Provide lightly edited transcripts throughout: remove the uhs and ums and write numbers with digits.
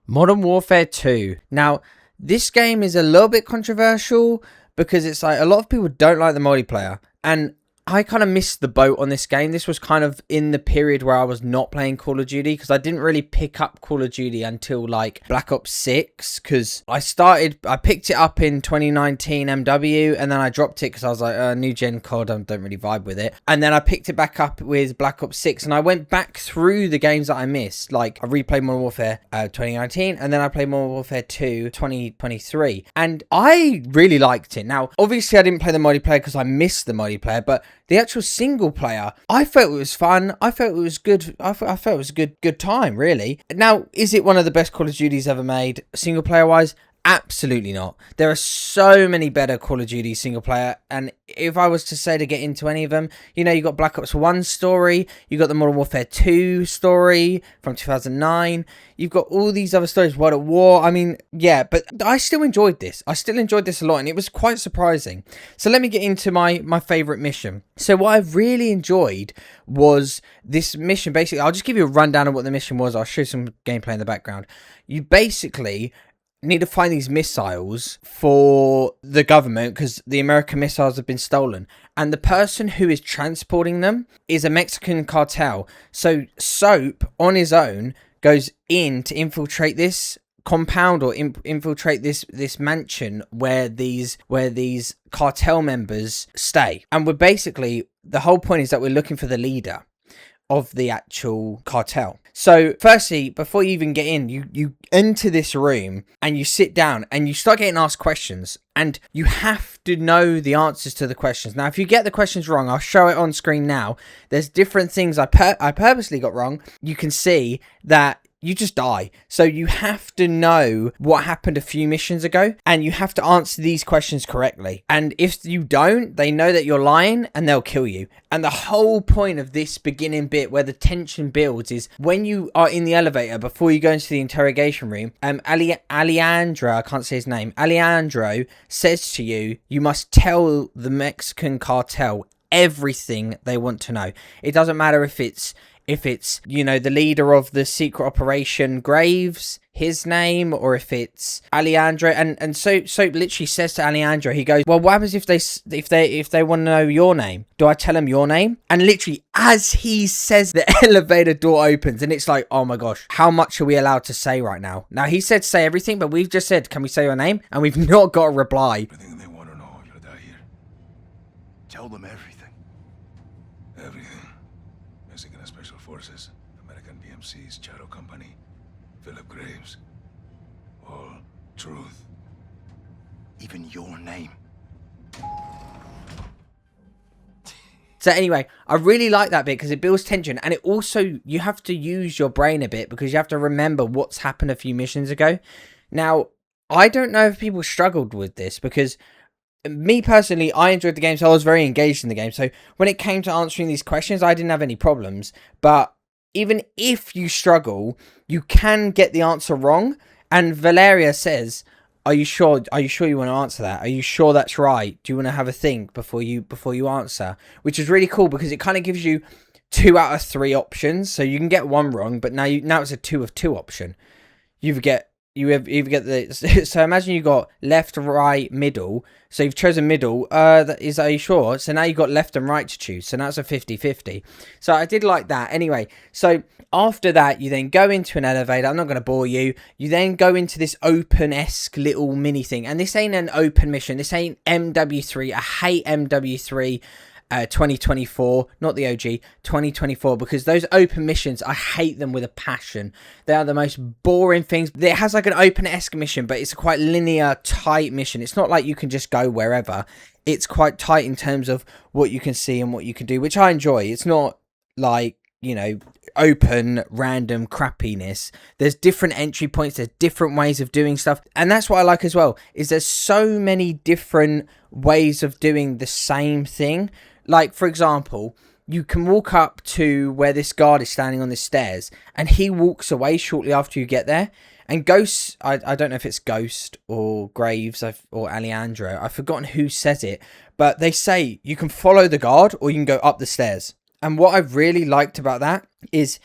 Modern Warfare 2. Now, this game is a little bit controversial because it's like a lot of people don't like the multiplayer. And I kind of missed the boat on this game. This was kind of in the period where I was not playing Call of Duty because I didn't really pick up Call of Duty until like Black Ops 6 because I picked it up in 2019 MW and then I dropped it because I was like, new gen COD, I don't really vibe with it. And then I picked it back up with Black Ops 6 and I went back through the games that I missed. Like I replayed Modern Warfare 2019 and then I played Modern Warfare 2 2023 and I really liked it. Now, obviously I didn't play the multiplayer because I missed the multiplayer, but the actual single player, I felt it was fun. I felt it was good. I felt it was a good time, really. Now, is it one of the best Call of Duties ever made, single player wise? Absolutely not. There are so many better Call of Duty single player, and if I was to say to get into any of them, you know, you got Black Ops 1 story, you got the Modern Warfare 2 story from 2009, you've got all these other stories, World at War. I mean, yeah, but I still enjoyed this. I still enjoyed this a lot, and it was quite surprising. So let me get into my favorite mission. So what I really enjoyed was this mission. Basically, I'll just give you a rundown of what the mission was. I'll show some gameplay in the background. You basically need to find these missiles for the government because the American missiles have been stolen, and the person who is transporting them is a Mexican cartel. So Soap on his own goes in to infiltrate this compound or infiltrate this mansion where these cartel members stay, and we're basically, the whole point is that we're looking for the leader of the actual cartel. So firstly, before you even get in, you enter this room and you sit down and you start getting asked questions, and you have to know the answers to the questions. Now, if you get the questions wrong, I'll show it on screen now. There's different things I purposely got wrong. You can see that you just die. So you have to know what happened a few missions ago, and you have to answer these questions correctly. And if you don't, they know that you're lying and they'll kill you. And the whole point of this beginning bit where the tension builds is when you are in the elevator before you go into the interrogation room, Alejandro, I can't say his name, Alejandro says to you, you must tell the Mexican cartel everything they want to know. It doesn't matter if it's, you know, the leader of the secret operation Graves, his name, or if it's Alejandro. And so literally says to Alejandro, he goes, well, what happens if they want to know your name? Do I tell them your name? And literally as he says, the elevator door opens, and it's like, oh my gosh, how much are we allowed to say right now? Now, he said say everything, but we've just said, can we say your name? And we've not got a reply. Everything they want to know, you're there here. Tell them everything. Everything. Mexican Special Forces, American BMC's Shadow Company, Philip Graves. All truth. Even your name. So anyway, I really like that bit because it builds tension, and it also, you have to use your brain a bit because you have to remember what's happened a few missions ago. Now, I don't know if people struggled with this because me personally, I enjoyed the game, so I was very engaged in the game. So when it came to answering these questions, I didn't have any problems. But even if you struggle, you can get the answer wrong. And Valeria says, are you sure you want to answer that? Are you sure that's right? Do you want to have a think before you answer? Which is really cool because it kind of gives you 2 out of 3 options. So you can get one wrong, but now it's a 2 of 2 option. You either get the, so imagine you got left, right, middle. So you've chosen middle. Are you sure? So now you've got left and right to choose. So now it's a 50-50. So I did like that. Anyway, so after that, you then go into an elevator. I'm not going to bore you. You then go into this open-esque little mini thing. And this ain't an open mission. This ain't MW3. I hate MW3. 2024, not the OG, 2024, because those open missions, I hate them with a passion. They are the most boring things. It has like an open-esque mission, but it's a quite linear, tight mission. It's not like you can just go wherever. It's quite tight in terms of what you can see and what you can do, which I enjoy. It's not like, you know, open random crappiness. There's different entry points, there's different ways of doing stuff, and that's what I like as well, is there's so many different ways of doing the same thing. Like, for example, you can walk up to where this guard is standing on the stairs, and he walks away shortly after you get there. And Ghost, I don't know if it's Ghost or Graves or Alejandro, I've forgotten who says it, but they say you can follow the guard or you can go up the stairs. And what I've really liked about that is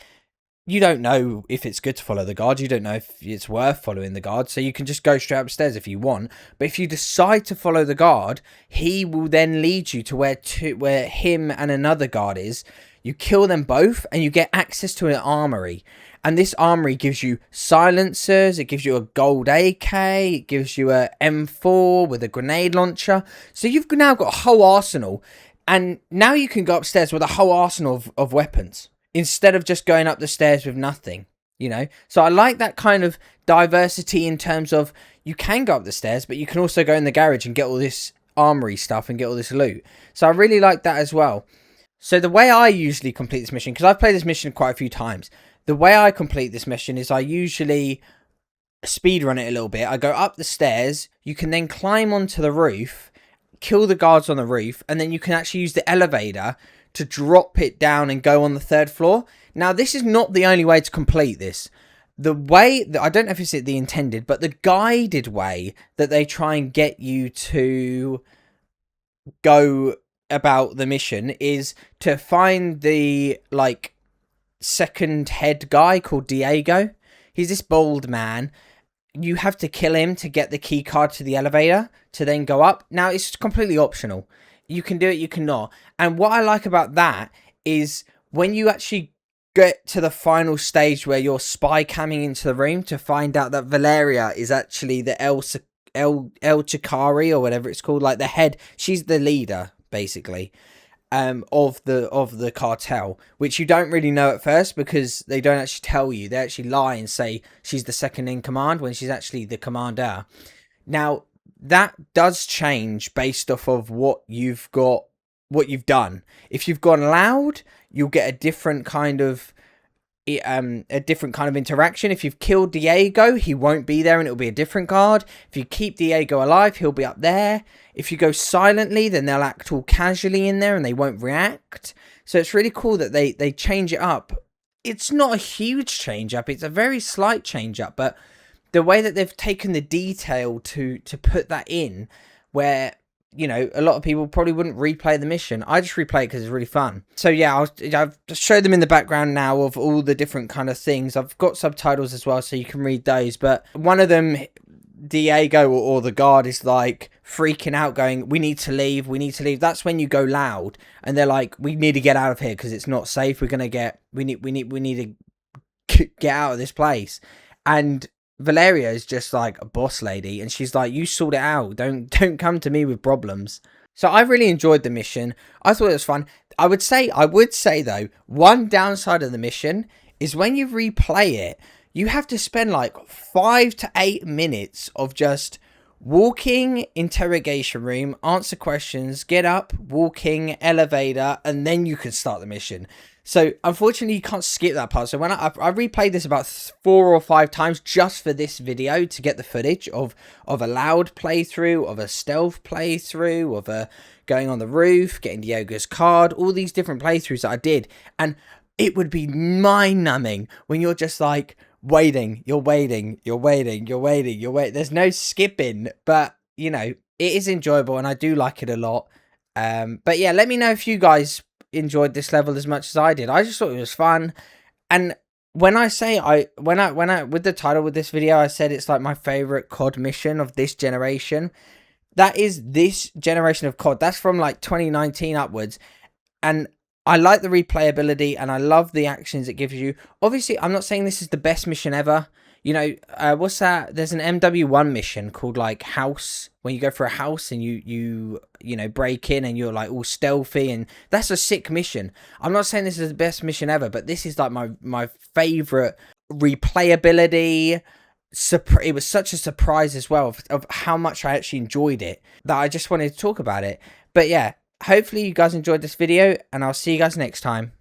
you don't know if it's good to follow the guard. You don't know if it's worth following the guard. So you can just go straight upstairs if you want. But if you decide to follow the guard, he will then lead you to where him and another guard is. You kill them both and you get access to an armory. And this armory gives you silencers. It gives you a gold AK. It gives you a M4 with a grenade launcher. So you've now got a whole arsenal. And now you can go upstairs with a whole arsenal of weapons, instead of just going up the stairs with nothing, you know? So I like that kind of diversity in terms of you can go up the stairs, but you can also go in the garage and get all this armory stuff and get all this loot. So I really like that as well. So the way I usually complete this mission, because I've played this mission quite a few times, the way I complete this mission is I usually speedrun it a little bit. I go up the stairs, you can then climb onto the roof, kill the guards on the roof, and then you can actually use the elevator to drop it down and go on the 3rd floor. Now, this is not the only way to complete this. The way that, I don't know if it's the intended, but the guided way that they try and get you to go about the mission is to find the, like, second head guy called Diego. He's this bald man. You have to kill him to get the key card to the elevator to then go up. Now, it's completely optional. You can do it, you cannot. And what I like about that is when you actually get to the final stage where you're spy camming into the room to find out that Valeria is actually the El Chikari or whatever it's called, like the head. She's the leader, basically, of the cartel, which you don't really know at first because they don't actually tell you. They actually lie and say she's the second in command when she's actually the commander. Now, that does change based off of what you've done. If you've gone loud, you'll get a different kind of interaction. If you've killed Diego, he won't be there and it'll be a different guard. If you keep Diego alive, he'll be up there. If you go silently, then they'll act all casually in there and they won't react. So it's really cool that they change it up. It's not a huge change up, it's a very slight change up, but the way that they've taken the detail to put that in, where, you know, a lot of people probably wouldn't replay the mission. I just replay it because it's really fun. So yeah, I've just showed them in the background now of all the different kind of things. I've got subtitles as well, so you can read those. But one of them, Diego or the guard, is like freaking out, going, "We need to leave. We need to leave." That's when you go loud, and they're like, "We need to get out of here because it's not safe. We need to get out of this place." And Valeria is just like a boss lady, and she's like, "You sort it out. Don't come to me with problems." So I really enjoyed the mission. I thought it was fun. I would say though, one downside of the mission is when you replay it, you have to spend like 5 to 8 minutes of just walking, interrogation room, answer questions, get up, walking, elevator, and then you can start the mission. So unfortunately, you can't skip that part. So when I replayed this about 4 or 5 times just for this video to get the footage of a loud playthrough, of a stealth playthrough, of a going on the roof, getting Diego's card, all these different playthroughs that I did. And it would be mind-numbing when you're just like waiting, you're waiting. There's no skipping, but you know, it is enjoyable and I do like it a lot. But yeah, let me know if you guys enjoyed this level as much as I did. I just thought it was fun. And when I say when I with the title with this video, I said it's like my favorite COD mission of this generation. That is this generation of COD. That's from like 2019 upwards. And I like the replayability and I love the actions it gives you. Obviously, I'm not saying this is the best mission ever. You know, what's that? There's an MW1 mission called like House, when you go for a house and you know, break in and you're like all stealthy, and that's a sick mission. I'm not saying this is the best mission ever, but this is like my favorite replayability. It was such a surprise as well of how much I actually enjoyed it that I just wanted to talk about it. But yeah, hopefully you guys enjoyed this video and I'll see you guys next time.